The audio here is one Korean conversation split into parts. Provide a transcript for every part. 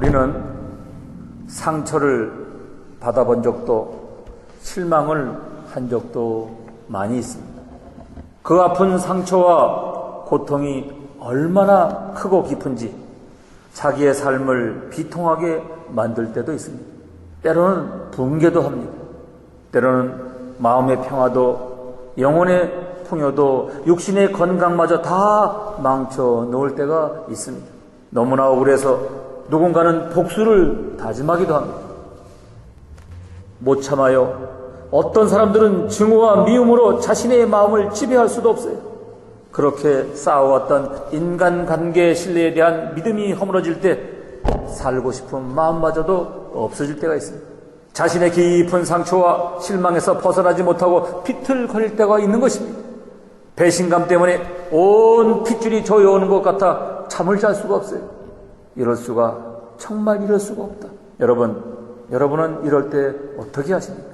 우리는 상처를 받아본 적도 실망을 한 적도 많이 있습니다. 그 아픈 상처와 고통이 얼마나 크고 깊은지 자기의 삶을 비통하게 만들 때도 있습니다. 때로는 붕괴도 합니다. 때로는 마음의 평화도 영혼의 풍요도 육신의 건강마저 다 망쳐 놓을 때가 있습니다. 너무나 억울해서 누군가는 복수를 다짐하기도 합니다. 못 참아요. 어떤 사람들은 증오와 미움으로 자신의 마음을 지배할 수도 없어요. 그렇게 쌓아왔던 인간관계의 신뢰에 대한 믿음이 허물어질 때 살고 싶은 마음마저도 없어질 때가 있습니다. 자신의 깊은 상처와 실망에서 벗어나지 못하고 비틀거릴 때가 있는 것입니다. 배신감 때문에 온 핏줄이 조여오는 것 같아 잠을 잘 수가 없어요. 정말 이럴 수가 없다. 여러분은 이럴 때 어떻게 하십니까?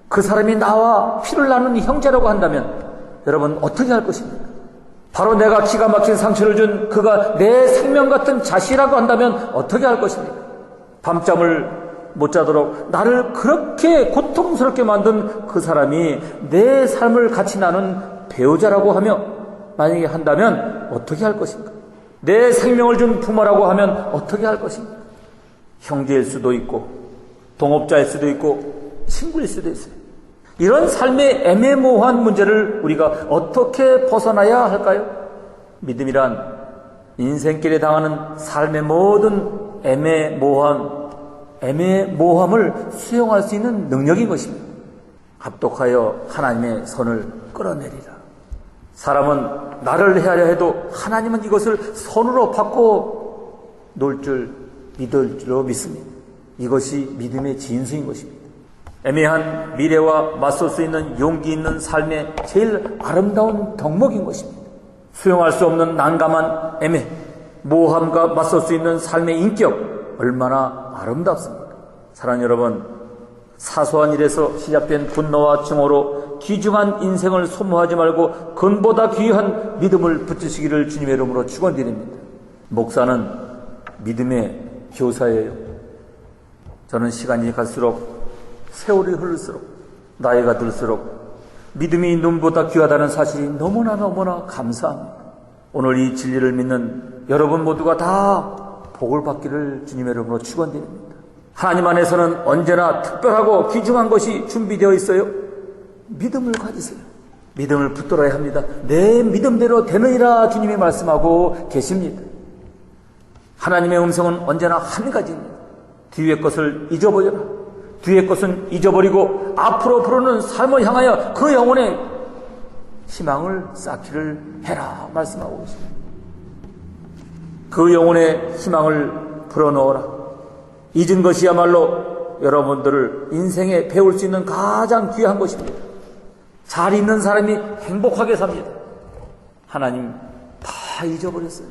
그 사람이 나와 피를 나누는 형제라고 한다면 여러분 어떻게 할 것입니까? 바로 내가 기가 막힌 상처를 준 그가 내 생명 같은 자식이라고 한다면 어떻게 할 것입니까? 밤잠을 못 자도록 나를 그렇게 고통스럽게 만든 그 사람이 내 삶을 같이 나눈 배우자라고 하며 만약에 한다면 어떻게 할 것인가? 내 생명을 준 부모라고 하면 어떻게 할 것인가? 형제일 수도 있고 동업자일 수도 있고 친구일 수도 있어요. 이런 삶의 애매모호한 문제를 우리가 어떻게 벗어나야 할까요? 믿음이란 인생길에 당하는 삶의 모든 애매모호함을 수용할 수 있는 능력인 것입니다. 합독하여 하나님의 손을 끌어내리라. 사람은 나를 헤아려 해도 하나님은 이것을 손으로 받고 놓을 줄 믿을 줄로 믿습니다. 이것이 믿음의 진수인 것입니다. 애매한 미래와 맞설 수 있는 용기 있는 삶의 제일 아름다운 덕목인 것입니다. 수용할 수 없는 난감한 애매, 모호함과 맞설 수 있는 삶의 인격, 얼마나 아름답습니까? 사랑하는 여러분, 사소한 일에서 시작된 분노와 증오로 귀중한 인생을 소모하지 말고 근보다 귀한 믿음을 붙드시기를 주님의 이름으로 축원드립니다. 목사는 믿음의 교사예요. 저는 시간이 갈수록 세월이 흐를수록 나이가 들수록 믿음이 눈보다 귀하다는 사실이 너무나 감사합니다. 오늘 이 진리를 믿는 여러분 모두가 다 복을 받기를 주님의 이름으로 축원드립니다. 하나님 안에서는 언제나 특별하고 귀중한 것이 준비되어 있어요. 믿음을 가지세요. 믿음을 붙들어야 합니다. 내 믿음대로 되느니라 주님이 말씀하고 계십니다. 하나님의 음성은 언제나 한 가지입니다. 뒤의 것을 잊어버려라. 뒤의 것은 잊어버리고 앞으로 부르는 삶을 향하여 그 영혼의 희망을 쌓기를 해라 말씀하고 계십니다. 그 영혼의 희망을 불어넣어라. 잊은 것이야말로 여러분들을 인생에 배울 수 있는 가장 귀한 것입니다. 잘 잊는 사람이 행복하게 삽니다. 하나님 다 잊어버렸어요.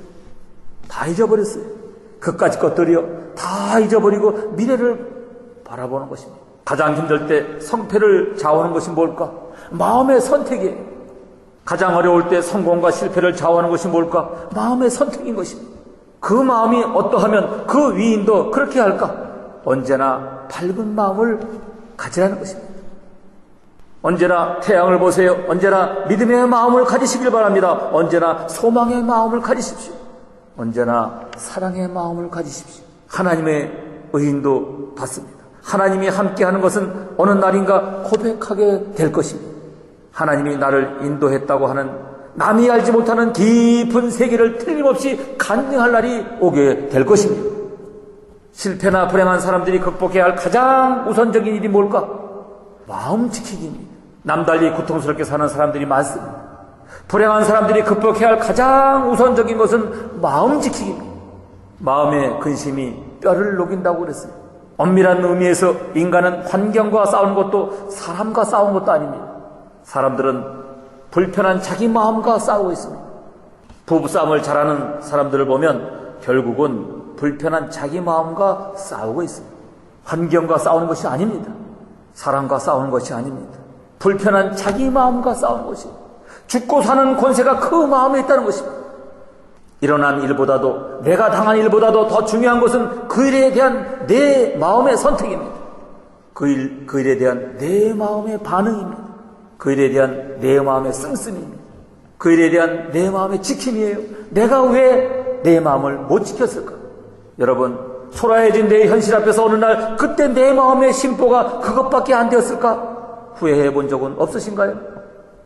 그까짓 것들이요 다 잊어버리고 미래를 바라보는 것입니다. 가장 힘들 때 성패를 좌우하는 것이 뭘까? 마음의 선택이에요. 가장 어려울 때 성공과 실패를 좌우하는 것이 뭘까? 마음의 선택인 것입니다. 그 마음이 어떠하면 그 위인도 그렇게 할까? 언제나 밝은 마음을 가지라는 것입니다. 언제나 태양을 보세요. 언제나 믿음의 마음을 가지시길 바랍니다. 언제나 소망의 마음을 가지십시오. 언제나 사랑의 마음을 가지십시오. 하나님의 의인도 받습니다. 하나님이 함께하는 것은 어느 날인가 고백하게 될 것입니다. 하나님이 나를 인도했다고 하는 남이 알지 못하는 깊은 세계를 틀림없이 간증할 날이 오게 될 것입니다. 실패나 불행한 사람들이 극복해야 할 가장 우선적인 일이 뭘까? 마음 지키기입니다. 남달리 고통스럽게 사는 사람들이 많습니다. 불행한 사람들이 극복해야 할 가장 우선적인 것은 마음 지키기입니다. 마음의 근심이 뼈를 녹인다고 그랬어요. 엄밀한 의미에서 인간은 환경과 싸우는 것도 사람과 싸우는 것도 아닙니다. 사람들은 불편한 자기 마음과 싸우고 있습니다. 부부싸움을 잘하는 사람들을 보면 결국은 불편한 자기 마음과 싸우고 있습니다. 환경과 싸우는 것이 아닙니다. 사람과 싸우는 것이 아닙니다. 불편한 자기 마음과 싸우는 것입니다. 죽고 사는 권세가 그 마음에 있다는 것입니다. 일어난 일보다도, 내가 당한 일보다도 더 중요한 것은 그 일에 대한 내 마음의 선택입니다. 그 일에 대한 내 마음의 반응입니다. 그 일에 대한 내 마음의 씀씀입니다. 그 일에 대한 내 마음의 지킴이에요. 내가 왜 내 마음을 못 지켰을까? 여러분, 초라해진 내 현실 앞에서 어느 날 그때 내 마음의 심보가 그것밖에 안 되었을까? 후회해 본 적은 없으신가요?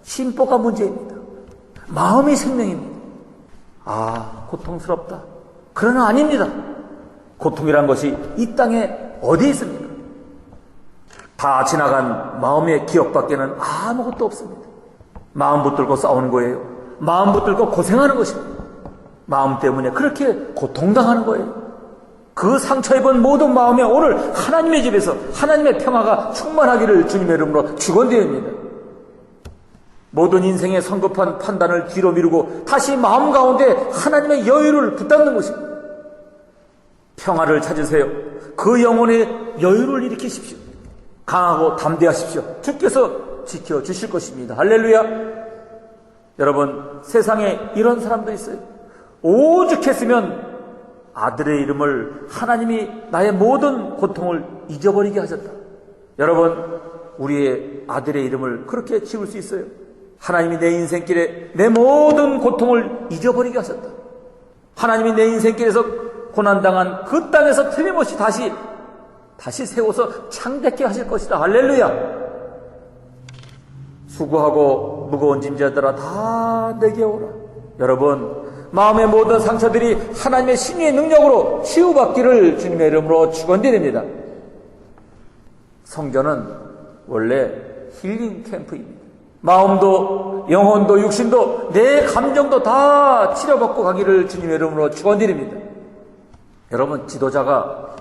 심보가 문제입니다. 마음이 생명입니다. 고통스럽다. 그러나 아닙니다. 고통이란 것이 이 땅에 어디 있습니까? 다 지나간 마음의 기억밖에는 아무것도 없습니다. 마음 붙들고 싸우는 거예요. 마음 붙들고 고생하는 것입니다. 마음 때문에 그렇게 고통당하는 거예요. 그 상처 입은 모든 마음에 오늘 하나님의 집에서 하나님의 평화가 충만하기를 주님의 이름으로 축원드립니다. 모든 인생의 성급한 판단을 뒤로 미루고 다시 마음 가운데 하나님의 여유를 붙잡는 것입니다. 평화를 찾으세요. 그 영혼의 여유를 일으키십시오. 강하고 담대하십시오. 주께서 지켜주실 것입니다. 할렐루야. 여러분, 세상에 이런 사람도 있어요. 오죽했으면 아들의 이름을 하나님이 나의 모든 고통을 잊어버리게 하셨다. 여러분, 우리의 아들의 이름을 그렇게 지을 수 있어요. 하나님이 내 인생길에 내 모든 고통을 잊어버리게 하셨다. 하나님이 내 인생길에서 고난당한 그 땅에서 틀림없이 다시 세워서 창대케 하실 것이다. 할렐루야. 수고하고 무거운 짐자들아 다 내게 오라. 여러분, 마음의 모든 상처들이 하나님의 신유의 능력으로 치유받기를 주님의 이름으로 축원드립니다. 성전은 원래 힐링 캠프입니다. 마음도 영혼도 육신도 내 감정도 다 치료받고 가기를 주님의 이름으로 축원드립니다. 여러분, 지도자가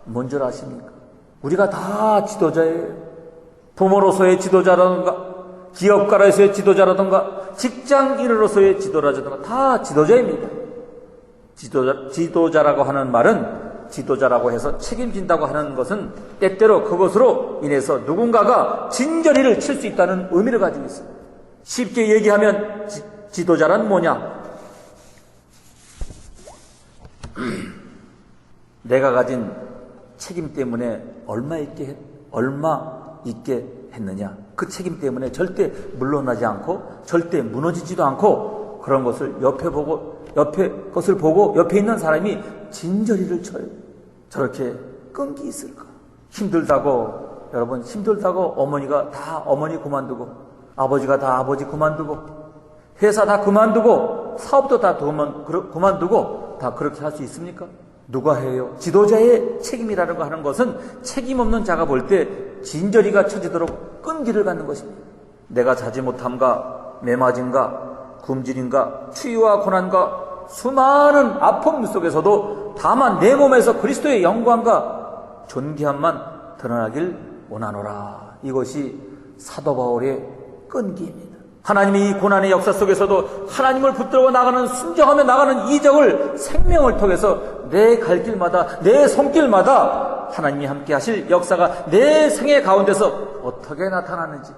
뭔 줄 아십니까? 우리가 다 지도자예요. 부모로서의 지도자라든가 기업가로서의 지도자라든가 직장인으로서의 지도자라든가 다 지도자입니다. 지도자라고 하는 말은 지도자라고 해서 책임진다고 하는 것은 때때로 그것으로 인해서 누군가가 진저리를 칠 수 있다는 의미를 가지고 있습니다. 쉽게 얘기하면 지도자란 뭐냐? 내가 가진 책임 때문에 얼마 있게 했느냐? 그 책임 때문에 절대 물러나지 않고 절대 무너지지도 않고 그런 것을 옆에 것을 보고 옆에 있는 사람이 진저리를 쳐요. 저렇게 끈기 있을까? 힘들다고, 여러분, 힘들다고 어머니가 다 어머니 그만두고, 아버지가 다 아버지 그만두고, 회사 다 그만두고, 사업도 다 그만두고 다 그렇게 할 수 있습니까? 누가 해요? 지도자의 책임이라는 거 하는 것은 책임 없는 자가 볼 때 진저리가 쳐지도록 끈기를 갖는 것입니다. 내가 자지 못함과 매맞음과 굶주림과 추위와 고난과 수많은 아픔 속에서도 다만 내 몸에서 그리스도의 영광과 존귀함만 드러나길 원하노라. 이것이 사도 바울의 끈기입니다. 하나님이 이 고난의 역사 속에서도 하나님을 붙들고 나가는, 순종하며 나가는 이적을 생명을 통해서 내 갈 길마다, 내 손길마다 하나님이 함께 하실 역사가 내 생애 가운데서 어떻게 나타나는지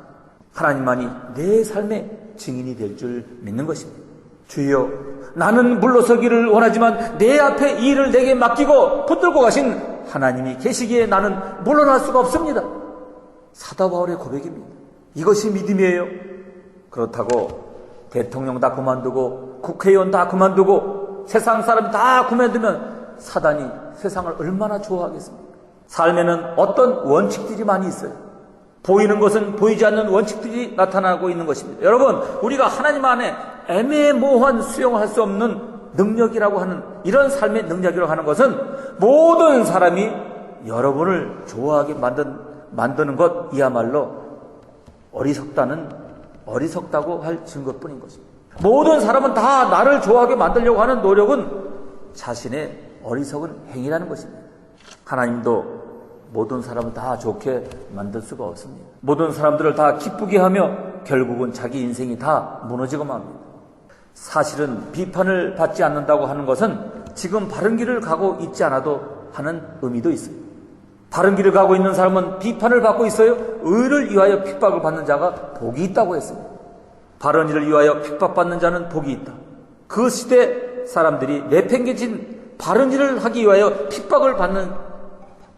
하나님만이 내 삶의 증인이 될 줄 믿는 것입니다. 주여, 나는 물러서기를 원하지만 내 앞에 이 일을 내게 맡기고 붙들고 가신 하나님이 계시기에 나는 물러날 수가 없습니다. 사도 바울의 고백입니다. 이것이 믿음이에요. 그렇다고 대통령 다 그만두고 국회의원 다 그만두고 세상 사람 다 그만두면 사단이 세상을 얼마나 좋아하겠습니까? 삶에는 어떤 원칙들이 많이 있어요. 보이는 것은 보이지 않는 원칙들이 나타나고 있는 것입니다. 여러분, 우리가 하나님 안에 애매모호한 수용할 수 없는 능력이라고 하는, 이런 삶의 능력이라고 하는 것은 모든 사람이 여러분을 좋아하게 만드는 것이야말로 어리석다고 할 증거뿐인 것입니다. 모든 사람은 다 나를 좋아하게 만들려고 하는 노력은 자신의 어리석은 행위라는 것입니다. 하나님도 모든 사람을 다 좋게 만들 수가 없습니다. 모든 사람들을 다 기쁘게 하며 결국은 자기 인생이 다 무너지고만 합니다. 사실은 비판을 받지 않는다고 하는 것은 지금 바른 길을 가고 있지 않아도 하는 의미도 있습니다. 바른 길을 가고 있는 사람은 비판을 받고 있어요. 의를 위하여 핍박을 받는 자가 복이 있다고 했습니다. 바른 일을 위하여 핍박받는 자는 복이 있다. 그 시대 사람들이 내팽개친 바른 일을 하기 위하여 핍박을 받는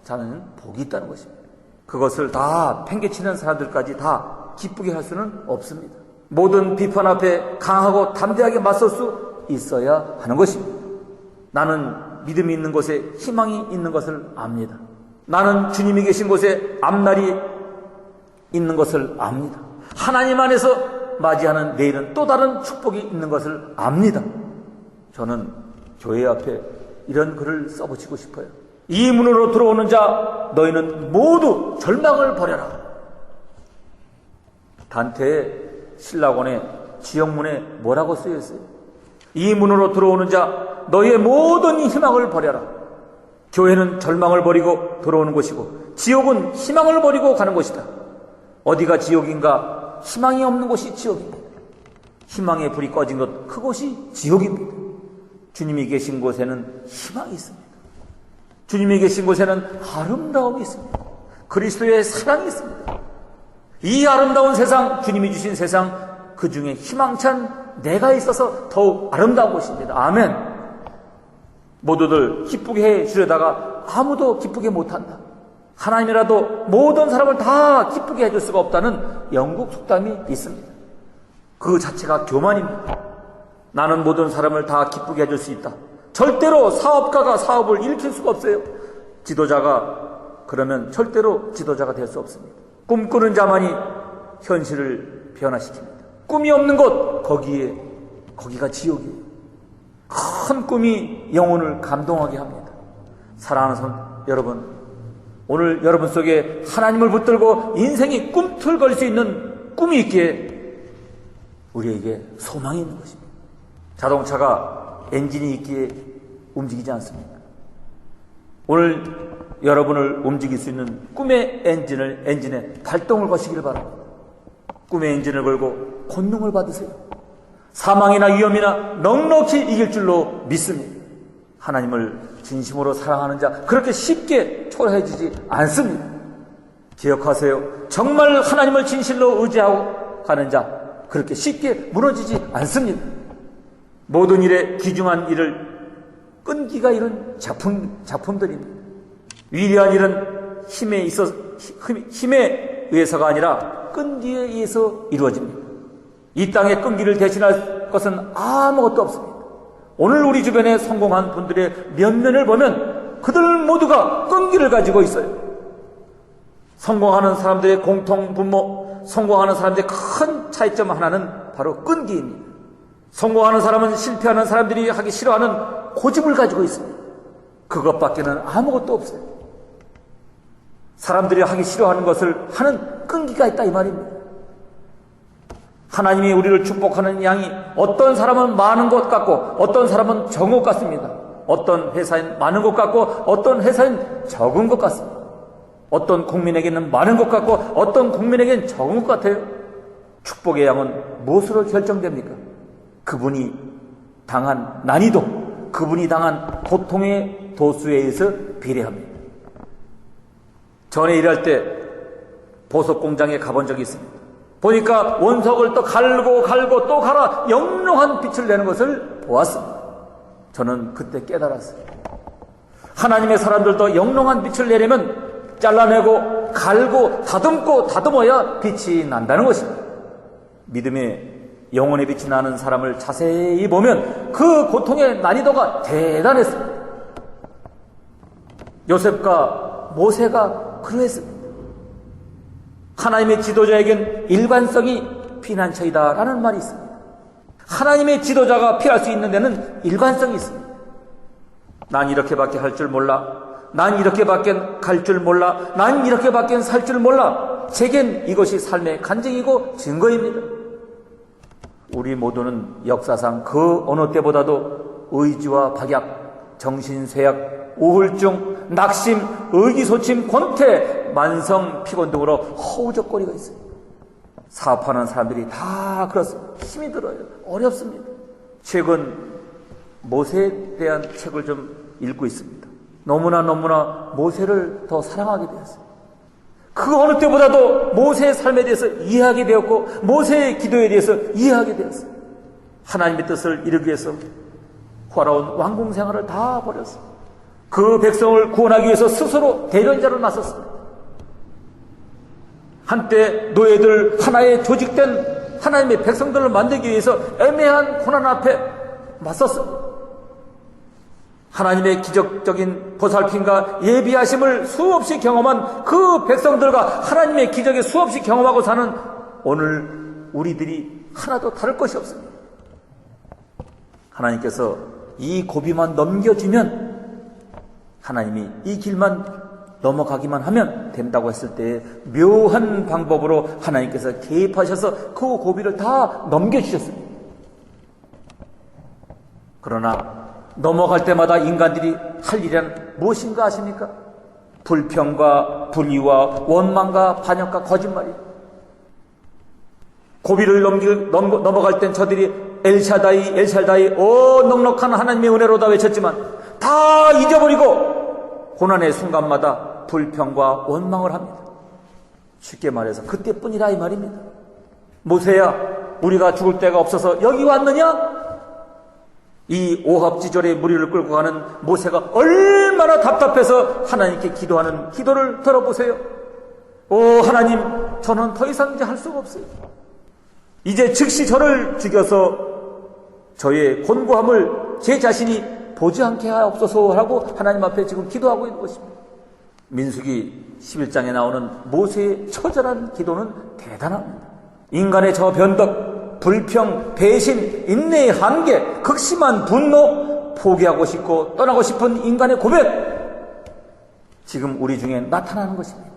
자는 복이 있다는 것입니다. 그것을 다 팽개치는 사람들까지 다 기쁘게 할 수는 없습니다. 모든 비판 앞에 강하고 담대하게 맞설 수 있어야 하는 것입니다. 나는 믿음이 있는 곳에 희망이 있는 것을 압니다. 나는 주님이 계신 곳에 앞날이 있는 것을 압니다. 하나님 안에서 맞이하는 내일은 또 다른 축복이 있는 것을 압니다. 저는 교회 앞에 이런 글을 써붙이고 싶어요. 이 문으로 들어오는 자 너희는 모두 절망을 버려라. 단테의 신라곤의 지역문에 뭐라고 쓰여 있어요? 이 문으로 들어오는 자 너희의 모든 희망을 버려라. 교회는 절망을 버리고 들어오는 곳이고 지옥은 희망을 버리고 가는 곳이다. 어디가 지옥인가? 희망이 없는 곳이 지옥입니다. 희망의 불이 꺼진 것, 그곳이 지옥입니다. 주님이 계신 곳에는 희망이 있습니다. 주님이 계신 곳에는 아름다움이 있습니다. 그리스도의 사랑이 있습니다. 이 아름다운 세상, 주님이 주신 세상, 그 중에 희망찬 내가 있어서 더욱 아름다운 곳입니다. 아멘. 모두들 기쁘게 해 주려다가 아무도 기쁘게 못한다. 하나님이라도 모든 사람을 다 기쁘게 해줄 수가 없다는 영국 속담이 있습니다. 그 자체가 교만입니다. 나는 모든 사람을 다 기쁘게 해줄 수 있다. 절대로 사업가가 사업을 일으킬 수가 없어요. 지도자가 그러면 절대로 지도자가 될 수 없습니다. 꿈꾸는 자만이 현실을 변화시킵니다. 꿈이 없는 곳, 거기가 지옥이에요. 큰 꿈이 영혼을 감동하게 합니다. 사랑하는 여러분, 오늘 여러분 속에 하나님을 붙들고 인생이 꿈틀거릴 수 있는 꿈이 있기에 우리에게 소망이 있는 것입니다. 자동차가 엔진이 있기에 움직이지 않습니까? 오늘 여러분을 움직일 수 있는 꿈의 엔진에 발동을 거시기를 바랍니다. 꿈의 엔진을 걸고 권능을 받으세요. 사망이나 위험이나 넉넉히 이길 줄로 믿습니다. 하나님을 진심으로 사랑하는 자 그렇게 쉽게 초라해지지 않습니다. 기억하세요. 정말 하나님을 진실로 의지하고 가는 자 그렇게 쉽게 무너지지 않습니다. 모든 일에 귀중한 일을 끈기가 이룬 작품들입니다. 위대한 일은 힘에 의해서가 아니라 끈기에 의해서 이루어집니다. 이 땅의 끈기를 대신할 것은 아무것도 없습니다. 오늘 우리 주변에 성공한 분들의 면면을 보면 그들 모두가 끈기를 가지고 있어요. 성공하는 사람들의 공통 분모, 성공하는 사람들의 큰 차이점 하나는 바로 끈기입니다. 성공하는 사람은 실패하는 사람들이 하기 싫어하는 고집을 가지고 있습니다. 그것밖에는 아무것도 없어요. 사람들이 하기 싫어하는 것을 하는 끈기가 있다 이 말입니다. 하나님이 우리를 축복하는 양이 어떤 사람은 많은 것 같고 어떤 사람은 적은 것 같습니다. 어떤 회사엔 많은 것 같고 어떤 회사엔 적은 것 같습니다. 어떤 국민에게는 많은 것 같고 어떤 국민에게는 적은 것 같아요. 축복의 양은 무엇으로 결정됩니까? 그분이 당한 난이도, 그분이 당한 고통의 도수에 의해서 비례합니다. 전에 일할 때 보석 공장에 가본 적이 있습니다. 보니까 원석을 또 갈고 또 갈아 영롱한 빛을 내는 것을 보았습니다. 저는 그때 깨달았어요. 하나님의 사람들도 영롱한 빛을 내려면 잘라내고 갈고 다듬어야 빛이 난다는 것입니다. 믿음의 영혼의 빛이 나는 사람을 자세히 보면 그 고통의 난이도가 대단했습니다. 요셉과 모세가 그러했습니다. 하나님의 지도자에겐 일관성이 피난처이다라는 말이 있습니다. 하나님의 지도자가 피할 수 있는 데는 일관성이 있습니다. 난 이렇게밖에 할 줄 몰라. 난 이렇게밖에 갈 줄 몰라. 난 이렇게밖에 살 줄 몰라. 제겐 이것이 삶의 간증이고 증거입니다. 우리 모두는 역사상 그 어느 때보다도 의지와 박약, 정신쇠약, 우울증, 낙심, 의기소침, 권태, 만성 피곤 등으로 허우적거리가 있어요. 사업하는 사람들이 다 그렇습니다. 힘이 들어요. 어렵습니다. 최근 모세에 대한 책을 좀 읽고 있습니다. 너무나 모세를 더 사랑하게 되었어요. 그 어느 때보다도 모세의 삶에 대해서 이해하게 되었고 모세의 기도에 대해서 이해하게 되었어요. 하나님의 뜻을 이루기 위해서 호화로운 왕궁 생활을 다 버렸어요. 그 백성을 구원하기 위해서 스스로 대변자로 나섰습니다. 한때 노예들 하나의 조직된 하나님의 백성들을 만들기 위해서 애매한 고난 앞에 맞섰습니다. 하나님의 기적적인 보살핌과 예비하심을 수없이 경험한 그 백성들과 하나님의 기적에 수없이 경험하고 사는 오늘 우리들이 하나도 다를 것이 없습니다. 하나님께서 이 고비만 넘겨주면, 하나님이 이 길만 넘어가기만 하면 된다고 했을 때 묘한 방법으로 하나님께서 개입하셔서 그 고비를 다 넘겨주셨습니다. 그러나 넘어갈 때마다 인간들이 할 일은 무엇인가 아십니까? 불평과 불의와 원망과 반역과 거짓말이. 고비를 넘어갈 땐 저들이 엘샤다이 엘샤다이 넉넉한 하나님의 은혜로다 외쳤지만 다 잊어버리고 고난의 순간마다 불평과 원망을 합니다. 쉽게 말해서 그때뿐이라 이 말입니다. 모세야, 우리가 죽을 데가 없어서 여기 왔느냐? 이 오합지졸의 무리를 끌고 가는 모세가 얼마나 답답해서 하나님께 기도하는 기도를 들어보세요. 오 하나님, 저는 더 이상 이제 할 수가 없어요. 이제 즉시 저를 죽여서 저의 곤고함을 제 자신이 보지 않게 하옵소서라고 하나님 앞에 지금 기도하고 있는 것입니다. 민수기 11장에 나오는 모세의 처절한 기도는 대단합니다. 인간의 저 변덕, 불평, 배신, 인내의 한계, 극심한 분노, 포기하고 싶고 떠나고 싶은 인간의 고백, 지금 우리 중에 나타나는 것입니다.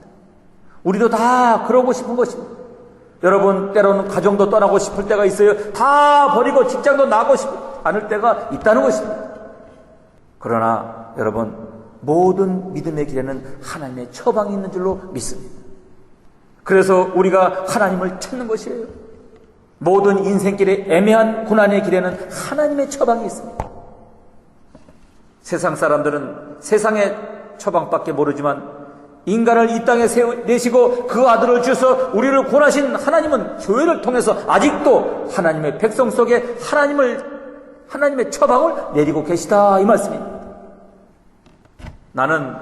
우리도 다 그러고 싶은 것입니다. 여러분, 때로는 가정도 떠나고 싶을 때가 있어요. 다 버리고 직장도 나가고 싶지 않을 때가 있다는 것입니다. 그러나 여러분, 모든 믿음의 길에는 하나님의 처방이 있는 줄로 믿습니다. 그래서 우리가 하나님을 찾는 것이에요. 모든 인생길의 애매한 고난의 길에는 하나님의 처방이 있습니다. 세상 사람들은 세상의 처방밖에 모르지만 인간을 이 땅에 내시고 그 아들을 주셔서 우리를 구원하신 하나님은 교회를 통해서 아직도 하나님의 백성 속에 하나님의 처방을 내리고 계시다, 이 말씀입니다. 나는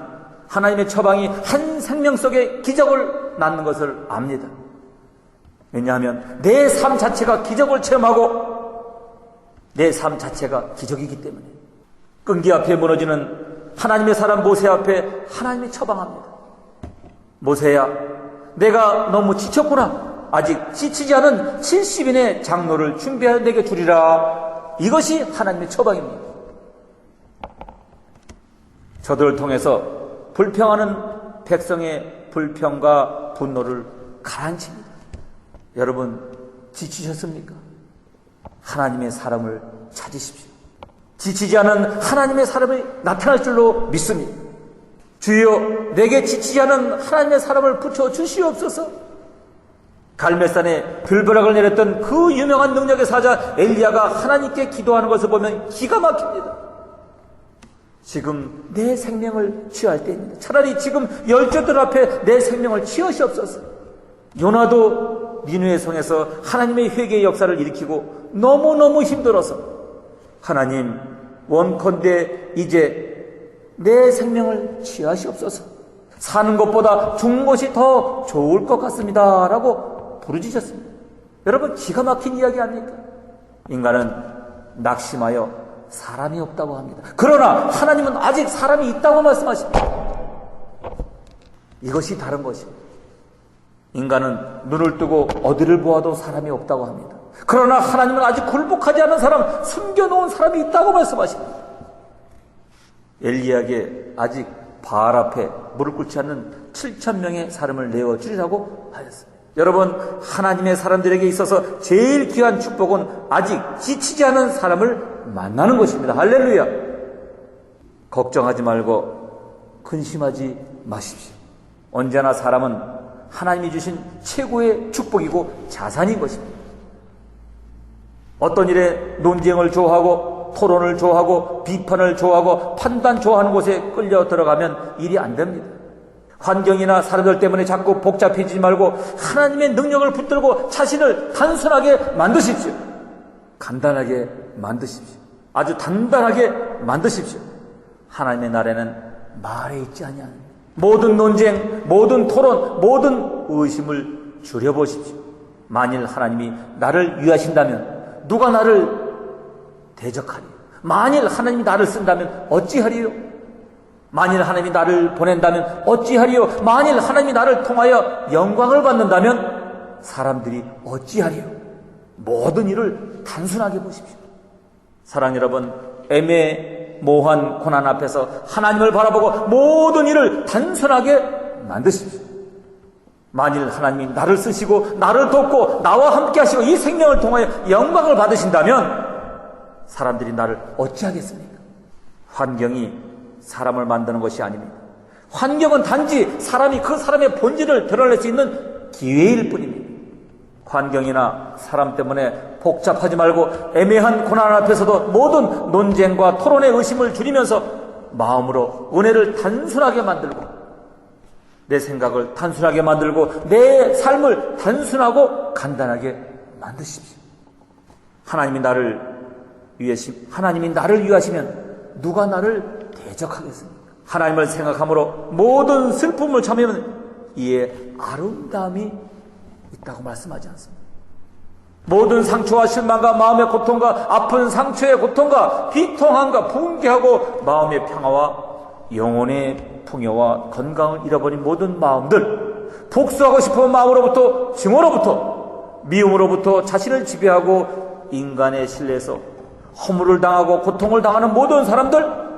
하나님의 처방이 한 생명 속에 기적을 낳는 것을 압니다. 왜냐하면 내 삶 자체가 기적을 체험하고 내 삶 자체가 기적이기 때문에. 끈기 앞에 무너지는 하나님의 사람 모세 앞에 하나님이 처방합니다. 모세야, 내가 너무 지쳤구나. 아직 지치지 않은 70인의 장로를 준비하여 내게 주리라. 이것이 하나님의 처방입니다. 저들을 통해서 불평하는 백성의 불평과 분노를 가라앉힙니다. 여러분, 지치셨습니까? 하나님의 사람을 찾으십시오. 지치지 않은 하나님의 사람이 나타날 줄로 믿습니다. 주여, 내게 지치지 않은 하나님의 사람을 붙여주시옵소서. 갈멜산에 불벼락을 내렸던 그 유명한 능력의 사자 엘리야가 하나님께 기도하는 것을 보면 기가 막힙니다. 지금 내 생명을 취할 때입니다. 차라리 지금 열조들 앞에 내 생명을 취하시옵소서. 요나도 니느웨 성에서 하나님의 회개의 역사를 일으키고 너무너무 힘들어서 하나님, 원컨대 이제 내 생명을 취하시옵소서. 사는 것보다 죽는 것이 더 좋을 것 같습니다 라고 부르짖었습니다. 여러분, 기가 막힌 이야기 아닙니까? 인간은 낙심하여 사람이 없다고 합니다. 그러나 하나님은 아직 사람이 있다고 말씀하십니다. 이것이 다른 것입니다. 인간은 눈을 뜨고 어디를 보아도 사람이 없다고 합니다. 그러나 하나님은 아직 굴복하지 않은 사람, 숨겨놓은 사람이 있다고 말씀하십니다. 엘리야에게 아직 바알 앞에 무릎 꿇지 않는 7,000명의 사람을 내어주리라고 하였습니다. 여러분, 하나님의 사람들에게 있어서 제일 귀한 축복은 아직 지치지 않은 사람을 만나는 것입니다. 할렐루야. 걱정하지 말고 근심하지 마십시오. 언제나 사람은 하나님이 주신 최고의 축복이고 자산인 것입니다. 어떤 일에 논쟁을 좋아하고 토론을 좋아하고 비판을 좋아하고 판단 좋아하는 곳에 끌려 들어가면 일이 안 됩니다. 환경이나 사람들 때문에 자꾸 복잡해지지 말고 하나님의 능력을 붙들고 자신을 단순하게 만드십시오. 간단하게 만드십시오. 아주 단단하게 만드십시오. 하나님의 나라는 말에 있지 아니하는 모든 논쟁, 모든 토론, 모든 의심을 줄여보십시오. 만일 하나님이 나를 위하신다면 누가 나를 대적하리요? 만일 하나님이 나를 쓴다면 어찌하리요? 만일 하나님이 나를 보낸다면 어찌하리요? 만일 하나님이 나를 통하여 영광을 받는다면 사람들이 어찌하리요? 모든 일을 단순하게 보십시오. 사랑 여러분, 애매모호한 고난 앞에서 하나님을 바라보고 모든 일을 단순하게 만드십시오. 만일 하나님이 나를 쓰시고 나를 돕고 나와 함께 하시고 이 생명을 통하여 영광을 받으신다면 사람들이 나를 어찌하겠습니까? 환경이 사람을 만드는 것이 아닙니다. 환경은 단지 사람이 그 사람의 본질을 드러낼 수 있는 기회일 뿐입니다. 환경이나 사람 때문에 복잡하지 말고 애매한 고난 앞에서도 모든 논쟁과 토론의 의심을 줄이면서 마음으로 은혜를 단순하게 만들고 내 생각을 단순하게 만들고 내 삶을 단순하고 간단하게 만드십시오. 하나님이 나를 위하시면 누가 나를 대적하겠습니까? 하나님을 생각함으로 모든 슬픔을 참으면 이에 아름다움이 있다고 말씀하지 않습니다. 모든 상처와 실망과 마음의 고통과 아픈 상처의 고통과 비통함과 붕괴하고 마음의 평화와 영혼의 풍요와 건강을 잃어버린 모든 마음들, 복수하고 싶은 마음으로부터 증오로부터 미움으로부터 자신을 지배하고 인간의 신뢰에서 허물을 당하고 고통을 당하는 모든 사람들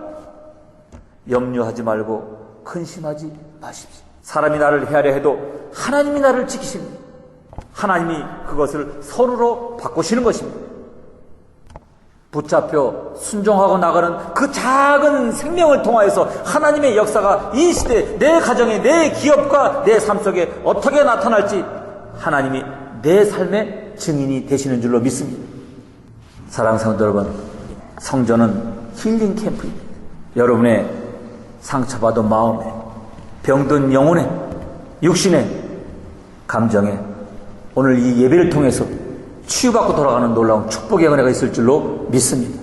염려하지 말고 근심하지 마십시오. 사람이 나를 헤아려 해도 하나님이 나를 지키십니다. 하나님이 그것을 선으로 바꾸시는 것입니다. 붙잡혀 순종하고 나가는 그 작은 생명을 통하여서 하나님의 역사가 이 시대 내 가정에 내 기업과 내 삶 속에 어떻게 나타날지 하나님이 내 삶의 증인이 되시는 줄로 믿습니다. 사랑하는 성도 여러분, 성전은 힐링 캠프입니다. 여러분의 상처받은 마음에, 병든 영혼에, 육신에, 감정에 오늘 이 예배를 통해서 치유받고 돌아가는 놀라운 축복의 은혜가 있을 줄로 믿습니다.